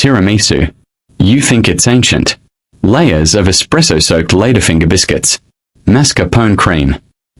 tiramisu. You think it's ancient. Layers of espresso-soaked ladyfinger biscuits. Mascarpone cream.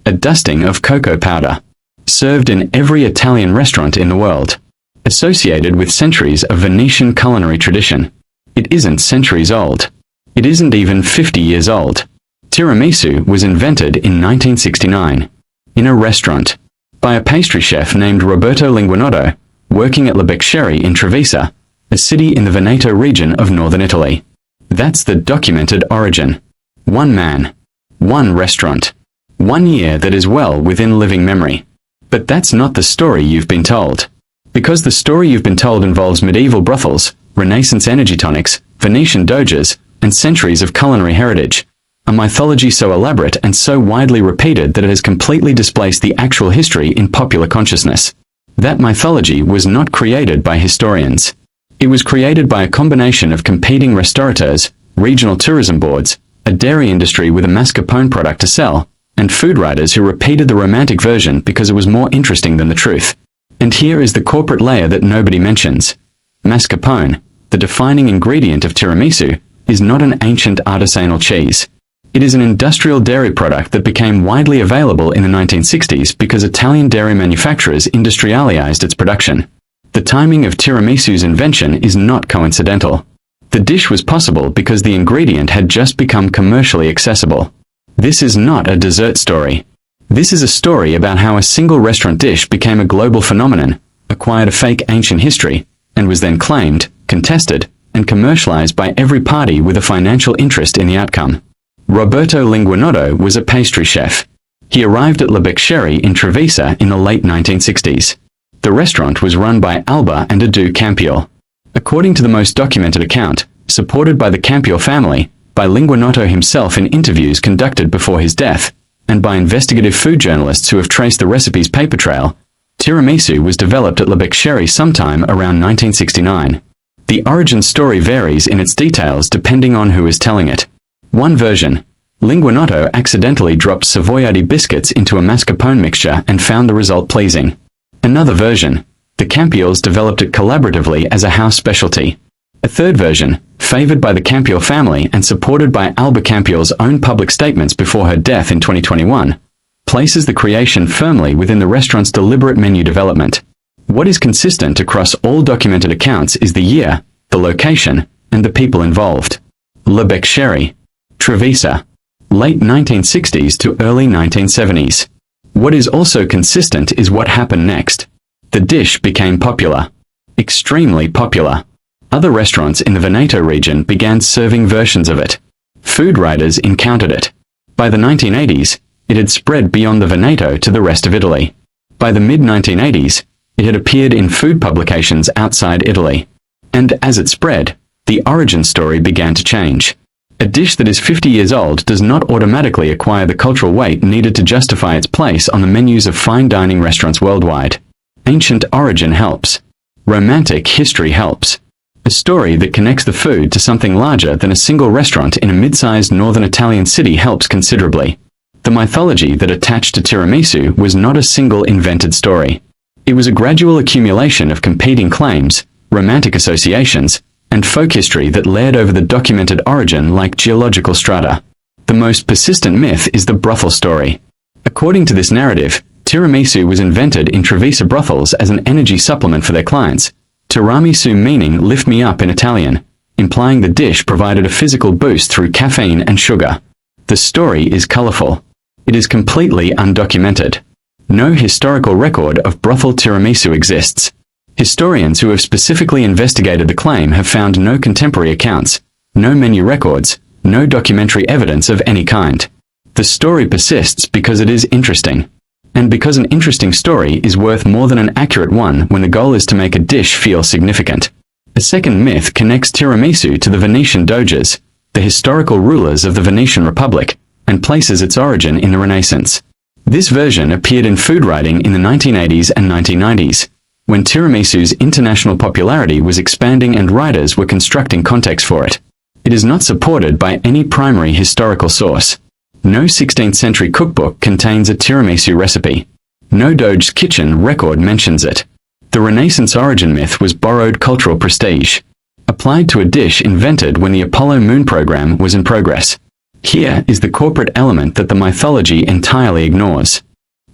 A dusting of cocoa powder. Served in every Italian restaurant in the world. Associated with centuries of Venetian culinary tradition. It isn't centuries old. It isn't even 50 years old. Tiramisu was invented in 1969. In a restaurant. By a pastry chef named Roberto Linguanotto, working at Beccherie in Treviso, a city in the Veneto region of northern Italy. That's the documented origin. One man. One restaurant. 1 year that is well within living memory. But that's not the story you've been told. Because the story you've been told involves medieval brothels, Renaissance energy tonics, Venetian doges, and centuries of culinary heritage. A mythology so elaborate and so widely repeated that it has completely displaced the actual history in popular consciousness. That mythology was not created by historians. It was created by a combination of competing restaurateurs, regional tourism boards, a dairy industry with a mascarpone product to sell, and food writers who repeated the romantic version because it was more interesting than the truth. And here is the corporate layer that nobody mentions. Mascarpone, the defining ingredient of tiramisu, is not an ancient artisanal cheese. It is an industrial dairy product that became widely available in the 1960s because Italian dairy manufacturers industrialized its production. The timing of tiramisu's invention is not coincidental. The dish was possible because the ingredient had just become commercially accessible. This is not a dessert story. This is a story about how a single restaurant dish became a global phenomenon, acquired a fake ancient history, and was then claimed, contested, and commercialized by every party with a financial interest in the outcome. Roberto Linguanotto was a pastry chef. He arrived at Beccherie in Treviso in the late 1960s. The restaurant was run by Alba and Adu Campeol. According to the most documented account, supported by the Campeol family, by Linguanotto himself in interviews conducted before his death, and by investigative food journalists who have traced the recipe's paper trail, tiramisu was developed at Beccherie sometime around 1969. The origin story varies in its details depending on who is telling it. One version, Linguanotto accidentally dropped Savoiardi biscuits into a mascarpone mixture and found the result pleasing. Another version, the Campeols developed it collaboratively as a house specialty. A third version, favored by the Campeol family and supported by Alba Campeol's own public statements before her death in 2021, places the creation firmly within the restaurant's deliberate menu development. What is consistent across all documented accounts is the year, the location, and the people involved. Beccherie, Treviso. Late 1960s to early 1970s. What is also consistent is what happened next. The dish became popular. Extremely popular. Other restaurants in the Veneto region began serving versions of it. Food writers encountered it. By the 1980s, it had spread beyond the Veneto to the rest of Italy. By the mid-1980s, it had appeared in food publications outside Italy. And as it spread, the origin story began to change. A dish that is 50 years old does not automatically acquire the cultural weight needed to justify its place on the menus of fine dining restaurants worldwide. Ancient origin helps. Romantic history helps. A story that connects the food to something larger than a single restaurant in a mid-sized northern Italian city helps considerably. The mythology that attached to tiramisu was not a single invented story. It was a gradual accumulation of competing claims, romantic associations, and folk history that layered over the documented origin like geological strata. The most persistent myth is the brothel story. According to this narrative, tiramisu was invented in Treviso brothels as an energy supplement for their clients, tiramisu meaning lift me up in Italian, implying the dish provided a physical boost through caffeine and sugar. The story is colorful. It is completely undocumented. No historical record of brothel tiramisu exists. Historians who have specifically investigated the claim have found no contemporary accounts, no menu records, no documentary evidence of any kind. The story persists because it is interesting. And because an interesting story is worth more than an accurate one when the goal is to make a dish feel significant. A second myth connects tiramisu to the Venetian doges, the historical rulers of the Venetian Republic, and places its origin in the Renaissance. This version appeared in food writing in the 1980s and 1990s. When tiramisu's international popularity was expanding and writers were constructing context for it. It is not supported by any primary historical source. No 16th century cookbook contains a tiramisu recipe. No Doge's kitchen record mentions it. The Renaissance origin myth was borrowed cultural prestige. applied to a dish invented when the Apollo moon program was in progress. Here is the corporate element that the mythology entirely ignores.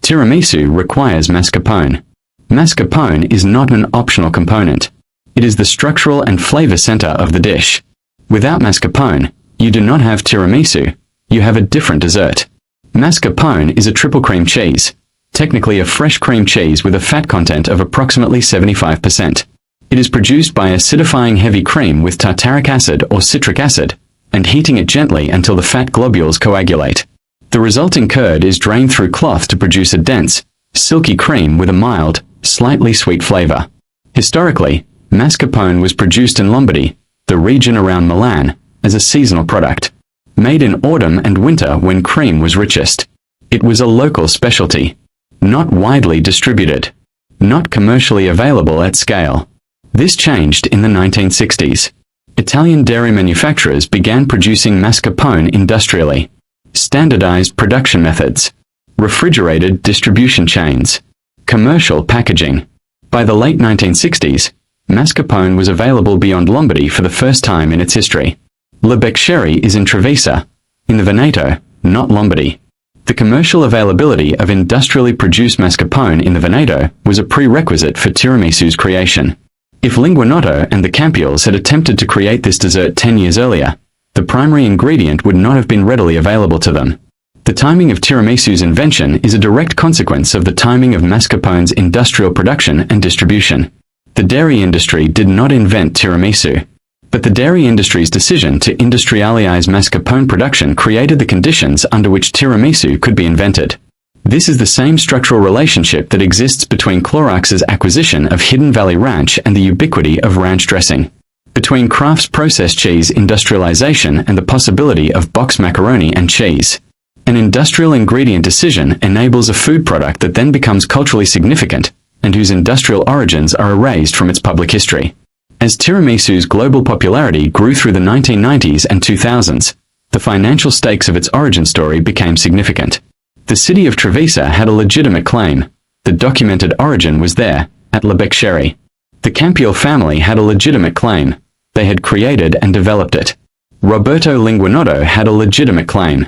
Tiramisu requires mascarpone. Mascarpone is not an optional component. It is the structural and flavor center of the dish. Without mascarpone, you do not have tiramisu, you have a different dessert. Mascarpone is a triple cream cheese, technically a fresh cream cheese with a fat content of approximately 75%. It is produced by acidifying heavy cream with tartaric acid or citric acid, and heating it gently until the fat globules coagulate. The resulting curd is drained through cloth to produce a dense, silky cream with a mild, slightly sweet flavor. Historically, mascarpone was produced in Lombardy, the region around Milan, as a seasonal product. Made in autumn and winter when cream was richest. It was a local specialty. Not widely distributed. Not commercially available at scale. This changed in the 1960s. Italian dairy manufacturers began producing mascarpone industrially. Standardized production methods. Refrigerated distribution chains. Commercial packaging. By the late 1960s, mascarpone was available beyond Lombardy for the first time in its history. La Beccherie is in Treviso, in the Veneto, not Lombardy. The commercial availability of industrially produced mascarpone in the Veneto was a prerequisite for tiramisu's creation. If Linguanotto and the Campeols had attempted to create this dessert 10 years earlier, the primary ingredient would not have been readily available to them. The timing of tiramisu's invention is a direct consequence of the timing of mascarpone's industrial production and distribution. The dairy industry did not invent tiramisu. But the dairy industry's decision to industrialize mascarpone production created the conditions under which tiramisu could be invented. This is the same structural relationship that exists between Clorox's acquisition of Hidden Valley Ranch and the ubiquity of ranch dressing. Between Kraft's processed cheese industrialization and the possibility of boxed macaroni and cheese. An industrial ingredient decision enables a food product that then becomes culturally significant, and whose industrial origins are erased from its public history. As tiramisu's global popularity grew through the 1990s and 2000s, the financial stakes of its origin story became significant. The city of Treviso had a legitimate claim. The documented origin was there, at La Beccherie. The Campeol family had a legitimate claim. They had created and developed it. Roberto Linguanotto had a legitimate claim.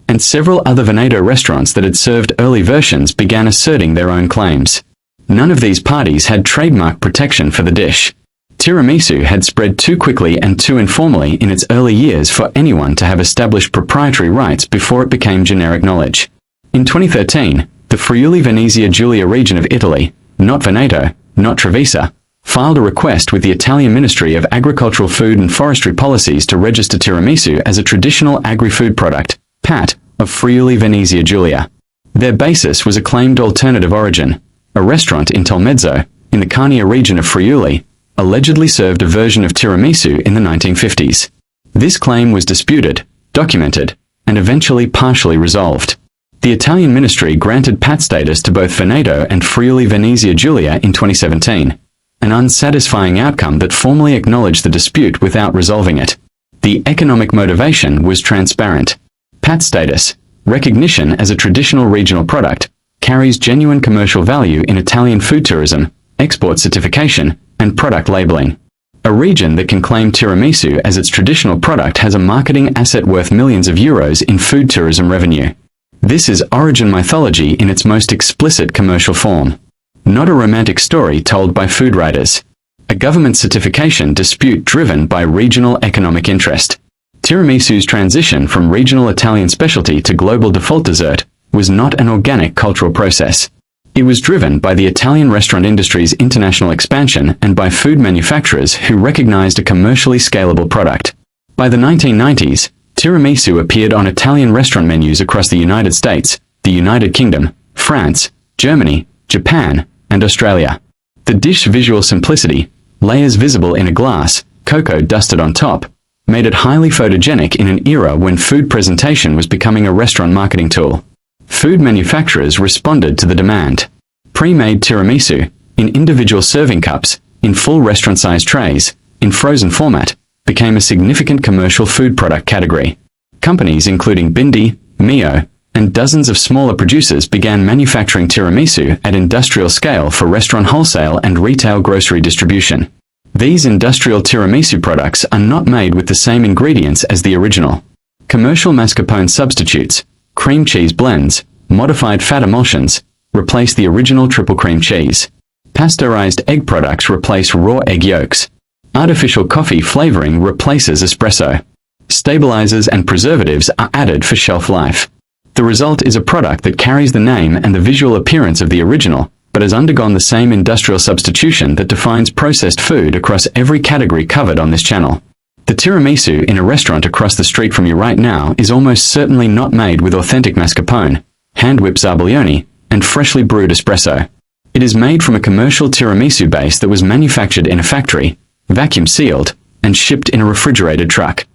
And several other Veneto restaurants that had served early versions began asserting their own claims. None of these parties had trademark protection for the dish. Tiramisu had spread too quickly and too informally in its early years for anyone to have established proprietary rights before it became generic knowledge. In 2013, the Friuli-Venezia Giulia region of Italy, not Veneto, not Treviso, filed a request with the Italian Ministry of Agricultural, Food and Forestry Policies to register tiramisu as a traditional agri-food product, PAT, of Friuli-Venezia Giulia. Their basis was a claimed alternative origin. A restaurant in Tolmezzo, in the Carnia region of Friuli, allegedly served a version of tiramisu in the 1950s. This claim was disputed, documented, and eventually partially resolved. The Italian ministry granted PAT status to both Veneto and Friuli-Venezia Giulia in 2017, an unsatisfying outcome that formally acknowledged the dispute without resolving it. The economic motivation was transparent. PAT status, recognition as a traditional regional product, carries genuine commercial value in Italian food tourism, export certification, and product labeling. A region that can claim tiramisu as its traditional product has a marketing asset worth millions of euros in food tourism revenue. This is origin mythology in its most explicit commercial form. Not a romantic story told by food writers. A government certification dispute driven by regional economic interest. Tiramisu's transition from regional Italian specialty to global default dessert was not an organic cultural process. It was driven by the Italian restaurant industry's international expansion and by food manufacturers who recognized a commercially scalable product. By the 1990s, tiramisu appeared on Italian restaurant menus across the United States, the United Kingdom, France, Germany, Japan, and Australia. The dish's visual simplicity, layers visible in a glass, cocoa dusted on top, made it highly photogenic in an era when food presentation was becoming a restaurant marketing tool. Food manufacturers responded to the demand. Pre-made tiramisu, in individual serving cups, in full restaurant-sized trays, in frozen format, became a significant commercial food product category. Companies including Bindi, Mio, and dozens of smaller producers began manufacturing tiramisu at industrial scale for restaurant wholesale and retail grocery distribution. These industrial tiramisu products are not made with the same ingredients as the original. Commercial mascarpone substitutes, cream cheese blends, modified fat emulsions, replace the original triple cream cheese. Pasteurized egg products replace raw egg yolks. Artificial coffee flavoring replaces espresso. Stabilizers and preservatives are added for shelf life. The result is a product that carries the name and the visual appearance of the original, but has undergone the same industrial substitution that defines processed food across every category covered on this channel. The tiramisu in a restaurant across the street from you right now is almost certainly not made with authentic mascarpone, hand-whipped zabaglione, and freshly brewed espresso. It is made from a commercial tiramisu base that was manufactured in a factory, vacuum-sealed, and shipped in a refrigerated truck.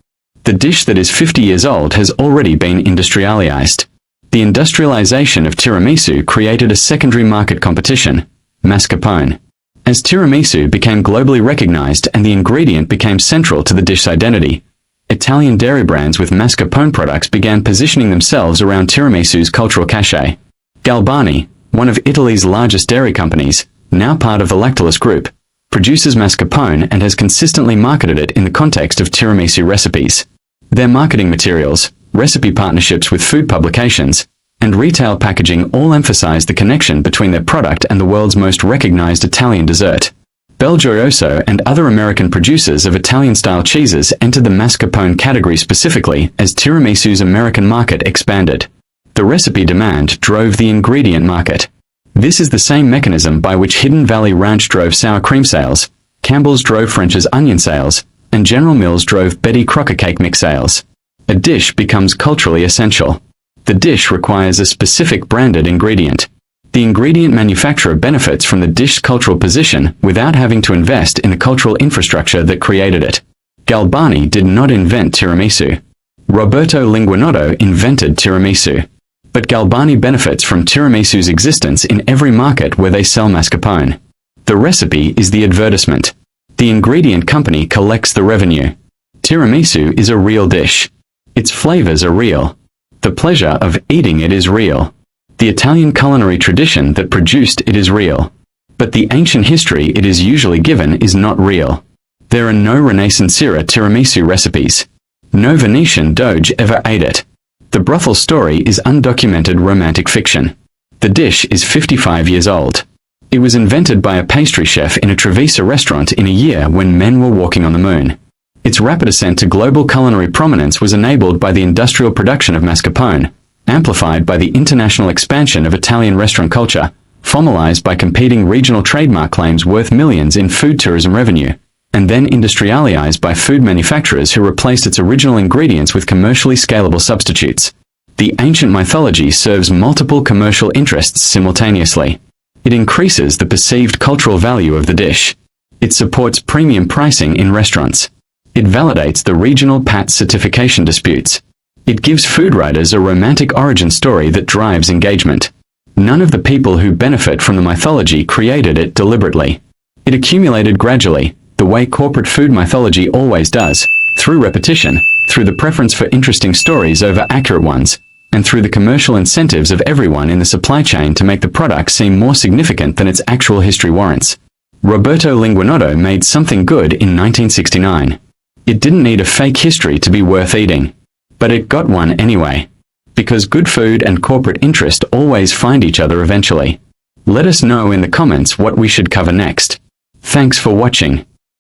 The dish that is 50 years old has already been industrialized. The industrialization of tiramisu created a secondary market competition, mascarpone. As tiramisu became globally recognized and the ingredient became central to the dish's identity, Italian dairy brands with mascarpone products began positioning themselves around tiramisu's cultural cachet. Galbani, one of Italy's largest dairy companies, now part of the Lactalis Group, produces mascarpone and has consistently marketed it in the context of tiramisu recipes. Their marketing materials, recipe partnerships with food publications, and retail packaging all emphasize the connection between their product and the world's most recognized Italian dessert. Belgioioso and other American producers of Italian-style cheeses entered the mascarpone category specifically as tiramisu's American market expanded. The recipe demand drove the ingredient market. This is the same mechanism by which Hidden Valley Ranch drove sour cream sales, Campbell's drove French's onion sales, and General Mills drove Betty Crocker cake mix sales. A dish becomes culturally essential. The dish requires a specific branded ingredient. The ingredient manufacturer benefits from the dish's cultural position without having to invest in the cultural infrastructure that created it. Galbani did not invent tiramisu. Roberto Linguanotto invented tiramisu. But Galbani benefits from tiramisu's existence in every market where they sell mascarpone. The recipe is the advertisement. The ingredient company collects the revenue. Tiramisu is a real dish. Its flavors are real. The pleasure of eating it is real. The Italian culinary tradition that produced it is real. But the ancient history it is usually given is not real. There are no Renaissance-era tiramisu recipes. No Venetian doge ever ate it. The brothel story is undocumented romantic fiction. The dish is 55 years old. It was invented by a pastry chef in a Treviso restaurant in a year when men were walking on the moon. Its rapid ascent to global culinary prominence was enabled by the industrial production of mascarpone, amplified by the international expansion of Italian restaurant culture, formalized by competing regional trademark claims worth millions in food tourism revenue, and then industrialized by food manufacturers who replaced its original ingredients with commercially scalable substitutes. The ancient mythology serves multiple commercial interests simultaneously. It increases the perceived cultural value of the dish. It supports premium pricing in restaurants. It validates the regional PAT certification disputes. It gives food writers a romantic origin story that drives engagement. None of the people who benefit from the mythology created it deliberately. It accumulated gradually, the way corporate food mythology always does, through repetition, through the preference for interesting stories over accurate ones, and through the commercial incentives of everyone in the supply chain to make the product seem more significant than its actual history warrants. Roberto Linguanotto made something good in 1969. It didn't need a fake history to be worth eating. But it got one anyway. Because good food and corporate interest always find each other eventually. Let us know in the comments what we should cover next. Thanks for watching.